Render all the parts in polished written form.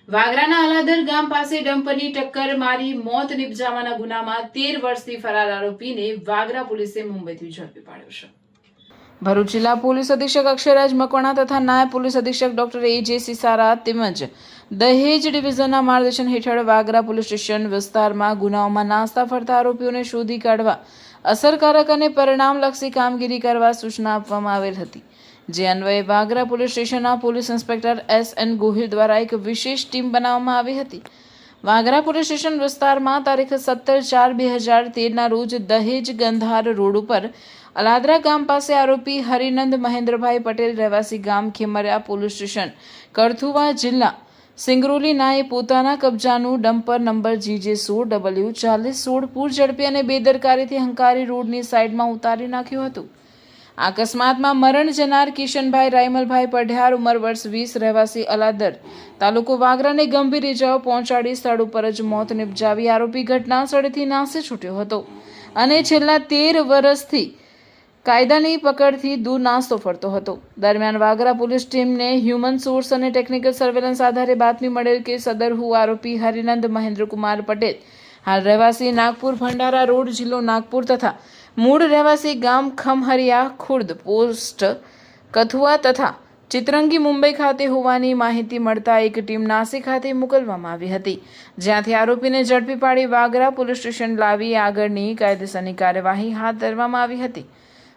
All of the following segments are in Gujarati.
વાગરાના અલાદર ગામ પાસે ડમ્પરની ટક્કર મારી મોત નિપજાવવાના ગુનામાં 13 વર્ષથી ફરાર આરોપીને વાગરા પોલીસે મુંબઈથી ઝડપી પાડ્યો છે. ભરૂચ જિલ્લા પોલીસ અધિક્ષક અક્ષયરાજ મકવાણા તથા નાયબ પોલીસ અધિક્ષક ડોક્ટર એ.જે. સિસારા તેમજ દહેજ ડિવિઝનના માર્ગદર્શન હેઠળ વાગરા પોલીસ સ્ટેશન વિસ્તારમાં ગુનાઓમાં નાસ્તા ફરતા આરોપીઓને શોધી કાઢવા અસરકારક અને પરિણામલક્ષી કામગીરી કરવા સૂચના આપવામાં આવેલ હતી. જે અન્વયે વાગરા પોલીસ સ્ટેશનના પોલીસ ઇન્સ્પેક્ટર S.N. ગોહિલ દ્વારા એક વિશેષ ટીમ બનાવવામાં આવી હતી. વાગરા પોલીસ સ્ટેશન વિસ્તારમાં તારીખ 17/4/2013ના રોજ દહેજ ગંધાર રોડ ઉપર અલાદરા ગામ પાસે આરોપી હરિનંદ મહેન્દ્રભાઈ પટેલ રહેવાસી ગામ ખેમરિયા પોલીસ સ્ટેશન કડથુવા જિલ્લા સિંગરોલીનાએ પોતાના કબજાનું ડમ્પર નંબર GJ16W4016 પૂર ઝડપી અને બેદરકારીથી હંકારી રોડની સાઈડમાં ઉતારી નાખ્યું હતું. આ અકસ્માતમાં મરણ જનાર કિશનભાઈ રાયમલભાઈ પઢિયાર ઉંમર વર્ષ 20 રહેવાસી અલાદર તાલુકો વાગરાને ગંભીર ઇજાઓ પહોંચાડી સ્થળ ઉપર જ મોત નિપજાવી આરોપી ઘટના સ્થળેથી નાસી છૂટ્યો હતો અને છેલ્લા 13 વર્ષથી કાયદાની પકડથી દૂર નાસ્તો ફરતો હતો. દરમિયાન વાગરા પોલીસ ટીમને હ્યુમન સોર્સ અને ટેકનિકલ સર્વેલન્સ આધારે બાતમી મળેલ કે સદરહુ આરોપી હરિનંદ મહેન્દ્રકુમાર પટેલ હાલ રહેવાસી નાગપુર ભંડારા રોડ જિલ્લો નાગપુર તથા મૂળ રહેવાસી ગામ ખમહરિયા ખુર્દ પોસ્ટ કથુઆ તથા ચિત્રંગી મુંબઈ ખાતે હોવાની માહિતી મળતા એક ટીમ નાસી ખાતે મોકલવામાં આવી હતી, જ્યાંથી આરોપીને ઝડપી પાડી વાગરા પોલીસ સ્ટેશન લાવી આગળની કાયદેસરની કાર્યવાહી હાથ ધરવામાં આવી હતી.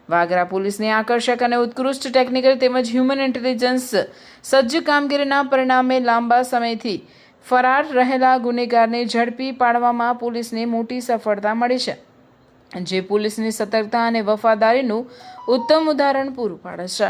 વાગરા પોલીસની આકર્ષક અને ઉત્કૃષ્ટ ટેકનિકલ તેમજ હ્યુમન ઇન્ટેલિજન્સ સજ્જ કામગીરીના પરિણામે લાંબા સમયથી ફરાર રહેલા ગુનેગારને ઝડપી પાડવામાં પોલીસને મોટી સફળતા મળી છે, જે પોલીસની સતર્કતા અને વફાદારીનું ઉત્તમ ઉદાહરણ પૂરું પાડે છે.